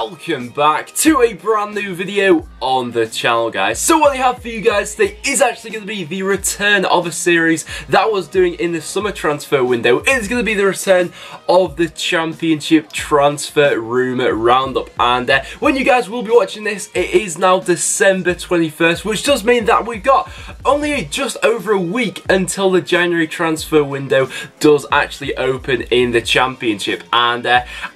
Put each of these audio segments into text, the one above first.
welcome back to a brand new video on the channel, guys. So what I have for you guys today is actually going to be the return of a series that I was doing in the summer transfer window. It is going to be the return of the Championship Transfer Rumour Roundup, and when you guys will be watching this, it is now December 21st, which does mean that we've got only just over a week until the January transfer window does actually open in the Championship, and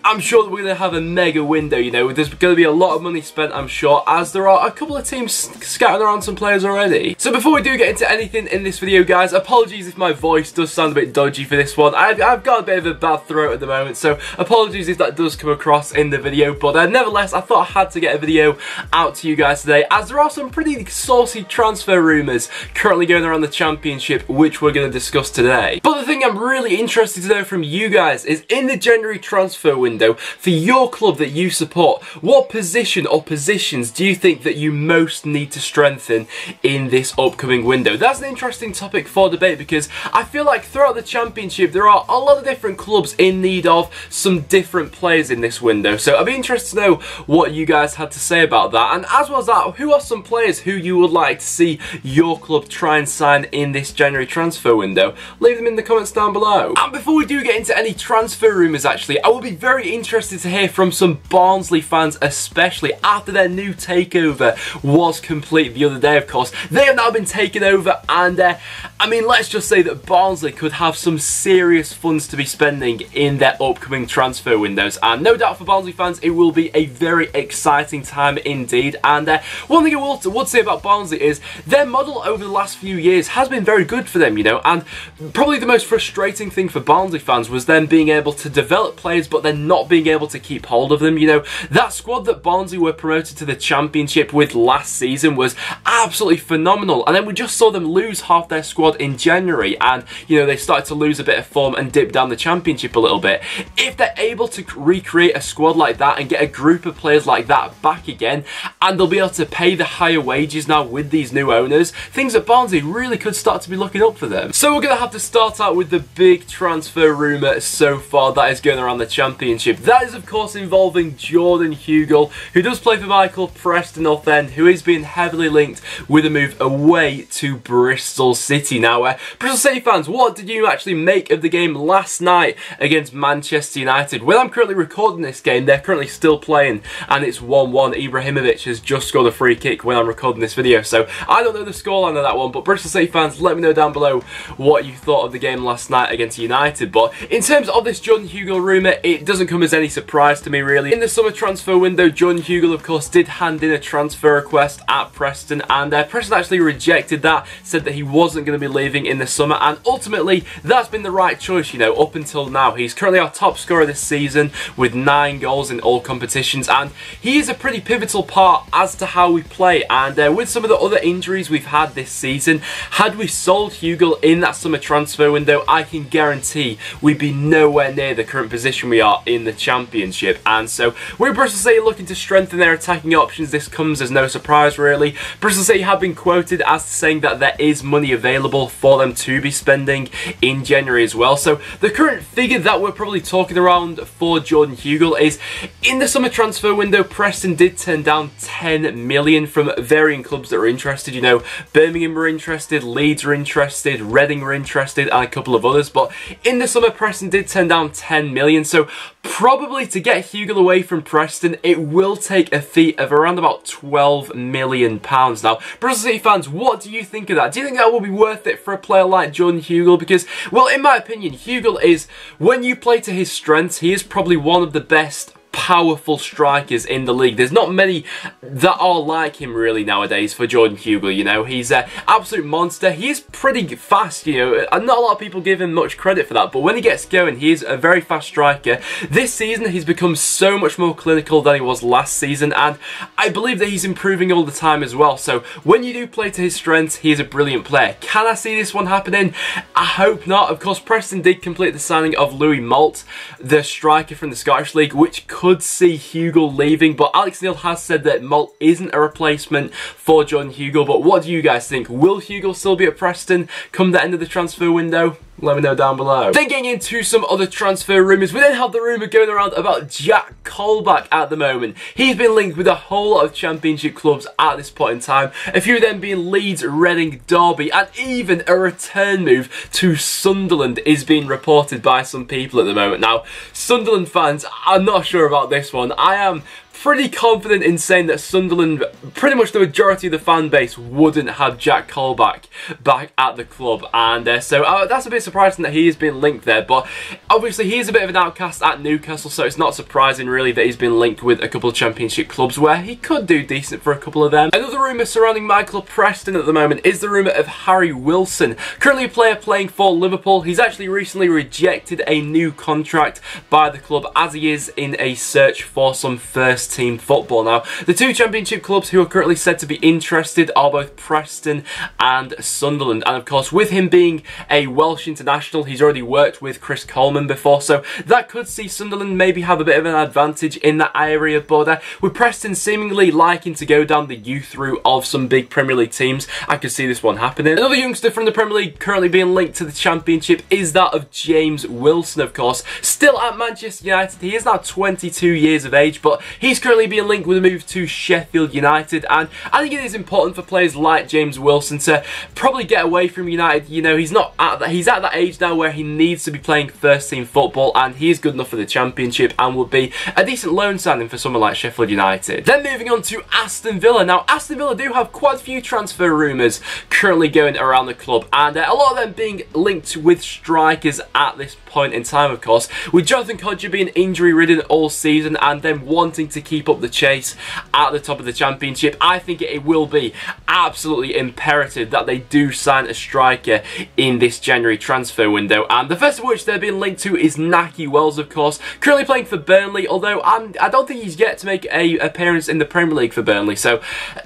I'm sure that we're going to have a mega window. You know, there's going to be a lot of money spent, I'm sure, as there are a couple of teams scattered around some players already. So before we do get into anything in this video, guys, apologies if my voice does sound a bit dodgy for this one. I've got a bit of a bad throat at the moment, so apologies if that does come across in the video, but nevertheless, I thought I had to get a video out to you guys today, as there are some pretty saucy transfer rumours currently going around the Championship, which we're going to discuss today. But the thing I'm really interested to know from you guys is, in the January transfer window, for your club that you support, what position or positions do you think that you most need to strengthen in this upcoming window? That's an interesting topic for debate, because I feel like throughout the Championship there are a lot of different clubs in need of some different players in this window. So I'd be interested to know what you guys had to say about that, and as well as that, who are some players who you would like to see your club try and sign in this January transfer window? Leave them in the comments down below. And before we do get into any transfer rumours, actually, I will be very interested to hear from some Barnsley fans, especially after their new takeover was complete the other day. Of course, they have now been taken over, and I mean, let's just say that Barnsley could have some serious funds to be spending in their upcoming transfer windows, and no doubt for Barnsley fans it will be a very exciting time indeed. And one thing I would say about Barnsley is their model over the last few years has been very good for them, you know, and probably the most frustrating thing for Barnsley fans was them being able to develop players but then not being able to keep hold of them. You know, that squad that Barnsley were promoted to the Championship with last season was absolutely phenomenal, and then we just saw them lose half their squad in January, and you know, they started to lose a bit of form and dip down the Championship a little bit. If they're able to recreate a squad like that and get a group of players like that back again, and they'll be able to pay the higher wages now with these new owners, things at Barnsley really could start to be looking up for them. So we're going to have to start out with the big transfer rumour so far that is going around the Championship. That is, of course, involving Jordan Hugill, who does play for Michael Preston North End, who is being heavily linked with a move away to Bristol City. Now, Bristol City fans, what did you actually make of the game last night against Manchester United? When I'm currently recording this game, they're currently still playing, and it's 1-1. Ibrahimovic has just scored a free kick when I'm recording this video, so I don't know the scoreline of that one, but Bristol City fans, let me know down below what you thought of the game last night against United. But in terms of this Jordan Hugill rumour, it doesn't come as any surprise to me, really. In the summer transfer window, Jordan Hugill, of course, did hand in a transfer request at Preston, and Preston actually rejected that, said that he wasn't going to be leaving in the summer, and ultimately that's been the right choice, you know, up until now. He's currently our top scorer this season with 9 goals in all competitions, and he is a pretty pivotal part as to how we play. And with some of the other injuries we've had this season, had we sold Hugill in that summer transfer window, I can guarantee we'd be nowhere near the current position we are in the Championship. And so with Bristol City looking to strengthen their attacking options, this comes as no surprise, really. Bristol City have been quoted as saying that there is money available for them to be spending in January as well. So the current figure that we're probably talking around for Jordan Hugill is, in the summer transfer window, Preston did turn down 10 million from varying clubs that were interested. You know, Birmingham were interested, Leeds were interested, Reading were interested, and a couple of others. But in the summer, Preston did turn down 10 million. So probably to get Hugill away from Preston, it will take a fee of around about £12 million. Now, Bristol City fans, what do you think of that? Do you think that will be worth it for a player like Jordan Hugill? Because, well, in my opinion, Hugill is, when you play to his strengths, he is probably one of the best powerful strikers in the league. There's not many that are like him really nowadays for Jordan Hugill. You know, he's an absolute monster. He is pretty fast, you know, and not a lot of people give him much credit for that, but when he gets going, he is a very fast striker. This season he's become so much more clinical than he was last season, and I believe that he's improving all the time as well. So when you do play to his strengths, he is a brilliant player. Can I see this one happening? I hope not. Of course, Preston did complete the signing of Louis Malt, the striker from the Scottish League, which could see Hugill leaving, but Alex Neil has said that Malt isn't a replacement for Jordan Hugill. But what do you guys think? Will Hugill still be at Preston come the end of the transfer window? Let me know down below. Then getting into some other transfer rumours, we then have the rumour going around about Jack Colback at the moment. He's been linked with a whole lot of Championship clubs at this point in time, a few of them being Leeds, Reading, Derby, and even a return move to Sunderland is being reported by some people at the moment. Now, Sunderland fans, I'm not sure about this one. I am pretty confident in saying that Sunderland, pretty much the majority of the fan base, wouldn't have Jack Colback back at the club, and so that's a bit surprising that he has been linked there. But obviously he is a bit of an outcast at Newcastle, so it's not surprising really that he's been linked with a couple of Championship clubs where he could do decent for a couple of them. Another rumour surrounding Michael Preston at the moment is the rumour of Harry Wilson, currently a player playing for Liverpool. He's actually recently rejected a new contract by the club as he is in a search for some first team football. Now, the two Championship clubs who are currently said to be interested are both Preston and Sunderland, and of course with him being a Welsh international, he's already worked with Chris Coleman before, so that could see Sunderland maybe have a bit of an advantage in that area. But with Preston seemingly liking to go down the youth route of some big Premier League teams, I could see this one happening. Another youngster from the Premier League currently being linked to the Championship is that of James Wilson, of course, still at Manchester United. He is now 22 years of age, but he's currently being linked with a move to Sheffield United, and I think it is important for players like James Wilson to probably get away from United. You know, he's at that age now where he needs to be playing first team football, and he is good enough for the Championship and would be a decent loan signing for someone like Sheffield United. Then moving on to Aston Villa. Now, Aston Villa do have quite a few transfer rumours currently going around the club, and a lot of them being linked with strikers at this point in time, of course, with Jonathan Codger being injury ridden all season and then wanting to keep up the chase at the top of the Championship. I think it will be absolutely imperative that they do sign a striker in this January transfer window, and the first of which they're being linked to is Nahki Wells, of course, currently playing for Burnley, although I don't think he's yet to make an appearance in the Premier League for Burnley, so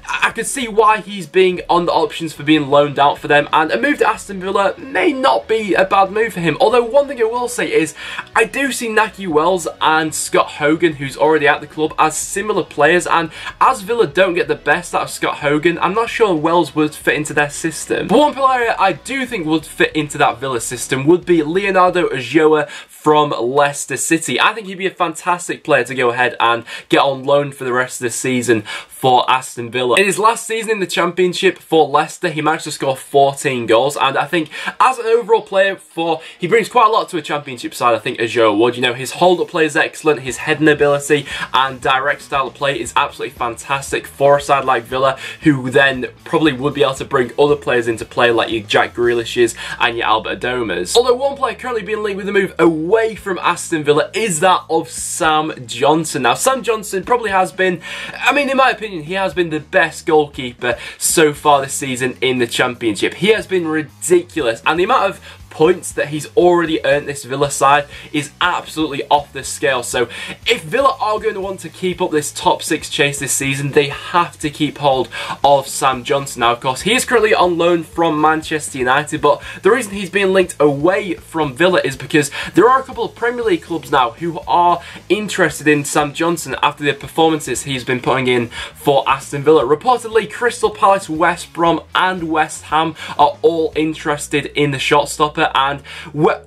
I could see why he's being on the options for being loaned out for them, and a move to Aston Villa may not be a bad move for him. Although one thing I will say is I do see Nahki Wells and Scott Hogan, who's already at the club, as similar players, and as Villa don't get the best out of Scott Hogan, I'm not sure Wells would fit into their system. But one player I do think would fit into that Villa system would be Leonardo Ulloa from Leicester City. I think he'd be a fantastic player to go ahead and get on loan for the rest of the season for Aston Villa. In his last season in the Championship for Leicester, he managed to score 14 goals, and I think as an overall player, he brings quite a lot to a Championship side, I think, Ulloa would. You know, his hold-up play is excellent, his heading ability and direct style of play is absolutely fantastic for a side like Villa, who then probably would be able to bring other players into play like your Jack Grealishes and your Albert Adomas. Although one player currently being linked with a move away from Aston Villa is that of Sam Johnson. Now, Sam Johnson probably has been, I mean, in my opinion, he has been the best goalkeeper so far this season in the Championship. He has been ridiculous, and the amount of points that he's already earned this Villa side is absolutely off the scale. So if Villa are going to want to keep up this top 6 chase this season, they have to keep hold of Sam Johnson. Now, of course, he is currently on loan from Manchester United, but the reason he's being linked away from Villa is because there are a couple of Premier League clubs now who are interested in Sam Johnson after the performances he's been putting in for Aston Villa. Reportedly, Crystal Palace, West Brom and West Ham are all interested in the shot stopper, and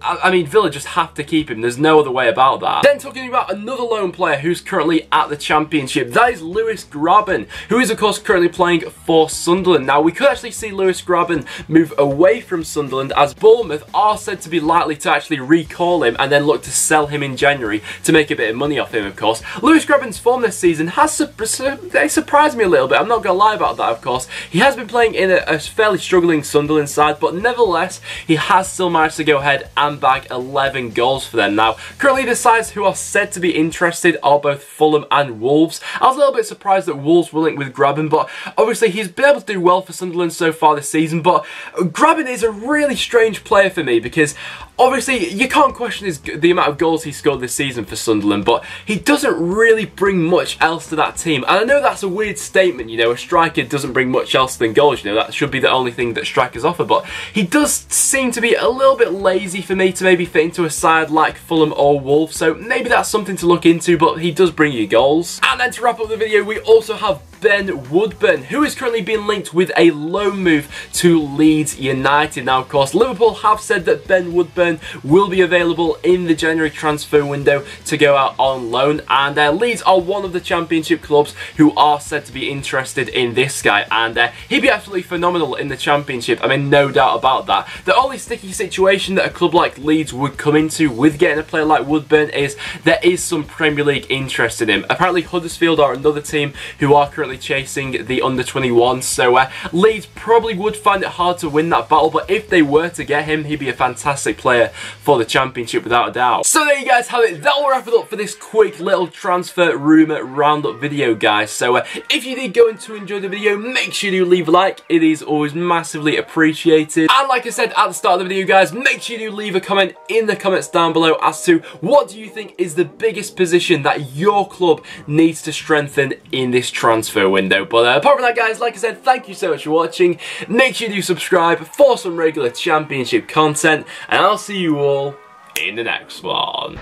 I mean, Villa just have to keep him. There's no other way about that. Then talking about another lone player who's currently at the Championship, that is Lewis Grabban, who is of course currently playing for Sunderland. Now, we could actually see Lewis Grabban move away from Sunderland, as Bournemouth are said to be likely to actually recall him and then look to sell him in January to make a bit of money off him, of course. Lewis Grabban's form this season has surprised me a little bit. I'm not going to lie about that, of course. He has been playing in a fairly struggling Sunderland side, but nevertheless, he has still managed to go ahead and bag 11 goals for them. Now, currently the sides who are said to be interested are both Fulham and Wolves. I was a little bit surprised that Wolves were linked with Grabban, but obviously he's been able to do well for Sunderland so far this season. But Grabban is a really strange player for me because obviously you can't question the amount of goals he scored this season for Sunderland, but he doesn't really bring much else to that team. And I know that's a weird statement, you know, a striker doesn't bring much else than goals, you know, that should be the only thing that strikers offer, but he does seem to be a little bit lazy for me to maybe fit into a side like Fulham or Wolves, so maybe that's something to look into, but he does bring you goals. And then to wrap up the video, we also have Ben Woodburn, who is currently being linked with a loan move to Leeds United. Now, of course, Liverpool have said that Ben Woodburn will be available in the January transfer window to go out on loan, and Leeds are one of the Championship clubs who are said to be interested in this guy, and he'd be absolutely phenomenal in the Championship. I mean, no doubt about that. The only sticky situation that a club like Leeds would come into with getting a player like Woodburn is there is some Premier League interest in him. Apparently Huddersfield are another team who are currently chasing the under-21, so Leeds probably would find it hard to win that battle, but if they were to get him, he'd be a fantastic player for the Championship without a doubt. So there you guys have it. That will wrap it up for this quick little transfer rumour roundup video, guys. So if you did go in to enjoy the video, make sure you leave a like. It is always massively appreciated. And like I said at the start of the video, guys, make sure you leave a comment in the comments down below as to what do you think is the biggest position that your club needs to strengthen in this transfer window. But apart from that, guys, like I said, thank you so much for watching. Make sure you subscribe for some regular Championship content, and I'll see you all in the next one.